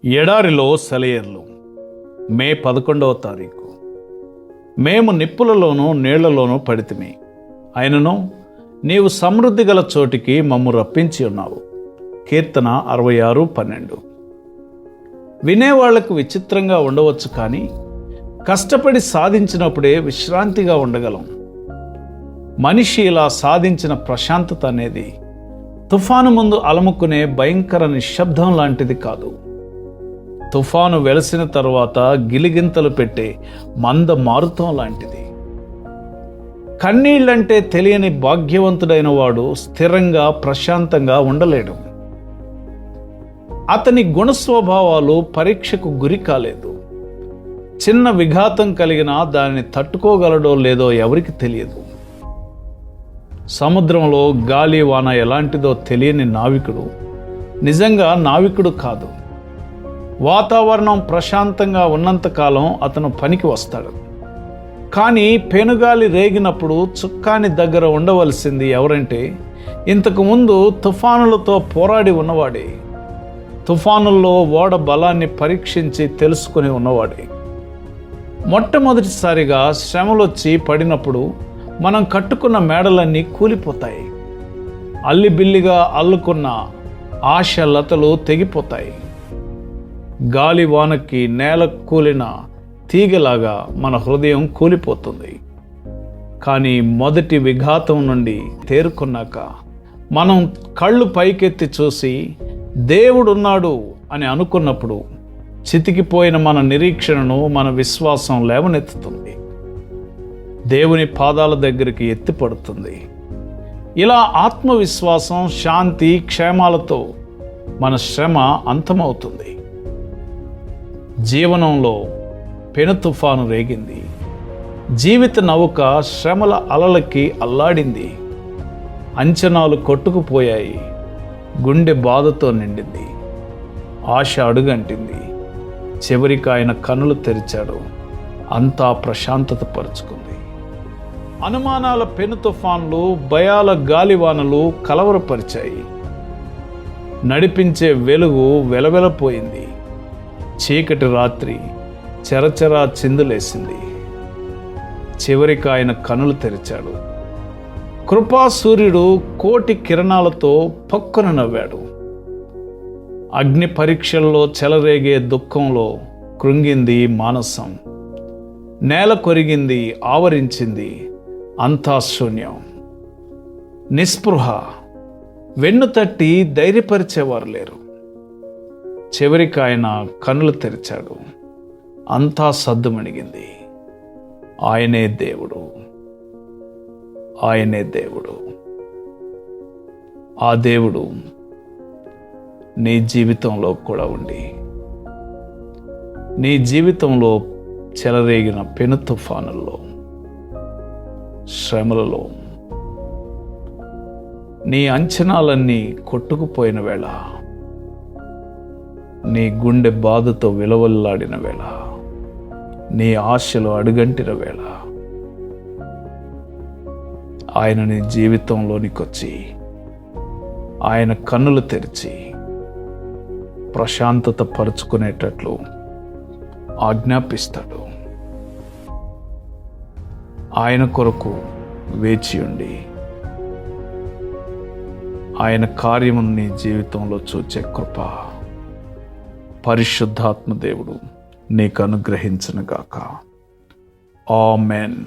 ఎడారిలో సెలయేర్లు. మే 11వ తారీఖు. మేము నిప్పులలోనూ నీళ్లలోనూ పడితిమి, అయినను నీవు సమృద్ధి గల చోటికి మమ్ము రప్పించి ఉన్నావు. కీర్తన 66:12. వినేవాళ్లకు విచిత్రంగా ఉండవచ్చు, కానీ కష్టపడి సాధించినప్పుడే విశ్రాంతిగా ఉండగలం. మనిషి ఇలా సాధించిన ప్రశాంతత అనేది తుఫాను ముందు అలముకునే భయంకర నిశ్శబ్దం లాంటిది కాదు. తుఫాను వెలసిన తరువాత గిలిగింతలు పెట్టే మంద మారుతం లాంటిది. కన్నీళ్లంటే తెలియని భాగ్యవంతుడైన వాడు స్థిరంగా ప్రశాంతంగా ఉండలేడు. అతని గుణస్వభావాలు పరీక్షకు గురి కాలేదు. చిన్న విఘాతం కలిగినా దానిని తట్టుకోగలడో లేదో ఎవరికి తెలియదు. సముద్రంలో గాలి వాన ఎలాంటిదో తెలియని నావికుడు నిజంగా నావికుడు కాదు. వాతావరణం ప్రశాంతంగా ఉన్నంతకాలం అతను పనికి వస్తాడు. కానీ పెనుగాలి రేగినప్పుడు చుక్కాని దగ్గర ఉండవలసింది ఎవరంటే ఇంతకుముందు తుఫానులతో పోరాడి ఉన్నవాడే. తుఫానుల్లో ఓడ బలాన్ని పరీక్షించి తెలుసుకుని ఉన్నవాడే. మొట్టమొదటిసారిగా శ్రమలొచ్చి పడినప్పుడు మనం కట్టుకున్న మేడలన్నీ కూలిపోతాయి. అల్లిబిల్లిగా అల్లుకున్న ఆశ లతలు తెగిపోతాయి. గాలి వానకి నేల కూలిన తీగలాగా మన హృదయం కూలిపోతుంది. కానీ మొదటి విఘాతం నుండి తేరుకున్నాక మనం కళ్ళు పైకెత్తి చూసి దేవుడున్నాడు అని అనుకున్నప్పుడు చితికిపోయిన మన నిరీక్షణను, మన విశ్వాసం లేవనెత్తుతుంది. దేవుని పాదాల దగ్గరికి ఎత్తిపడుతుంది. ఇలా ఆత్మవిశ్వాసం, శాంతి, క్షేమాలతో మన శ్రమ అంతమవుతుంది. జీవనంలో పెను తుఫాను రేగింది. జీవిత నౌక శ్రమల అలలకి అల్లాడింది. అంచనాలు కొట్టుకుపోయాయి. గుండె బాధతో నిండింది. ఆశ అడుగంటింది. చివరికి ఆయన కన్నులు తెరిచాడు. అంతా ప్రశాంతత పరుచుకుంది. అనుమానాల పెను తుఫాన్లు, భయాల గాలివానలు కలవరపరిచాయి. నడిపించే వెలుగు వెలవెలపోయింది. చీకటి రాత్రి చెరచెరా చిందులేసింది. చివరికి ఆయన కనులు తెరిచాడు. కృపా సూర్యుడు కోటి కిరణాలతో పక్కున నవ్వాడు. అగ్ని పరీక్షల్లో చెలరేగే దుఃఖంలో కృంగింది మానసం. నేల కొరిగింది, ఆవరించింది. అంతా శూన్యం, నిస్పృహ. వెన్ను తట్టి ధైర్యపరిచేవారు లేరు. చివరికి ఆయన కన్నులు తెరిచాడు. అంతా సద్దుమణిగింది. ఆయనే దేవుడు, ఆయనే దేవుడు. ఆ దేవుడు నీ జీవితంలో కూడా ఉండి, నీ జీవితంలో చెలరేగిన పెను తుఫానుల్లో, శ్రమలలో, నీ అంచనాలన్నీ కొట్టుకుపోయిన వేళ, నీ గుండె బాధతో విలవల్లాడిన వేళ, నీ ఆశలు అడుగంటిన వేళ, ఆయన నీ జీవితంలోనికొచ్చి ఆయన కన్నులు తెరిచి ప్రశాంతత పరుచుకునేటట్లు ఆజ్ఞాపిస్తాడు. ఆయన కొరకు వేచి ఉండి ఆయన కార్యమును నీ జీవితంలో చూచే కృప పరిశుద్ధాత్మ దేవుడు నీకు అనుగ్రహించునుగాక. ఆమేన్.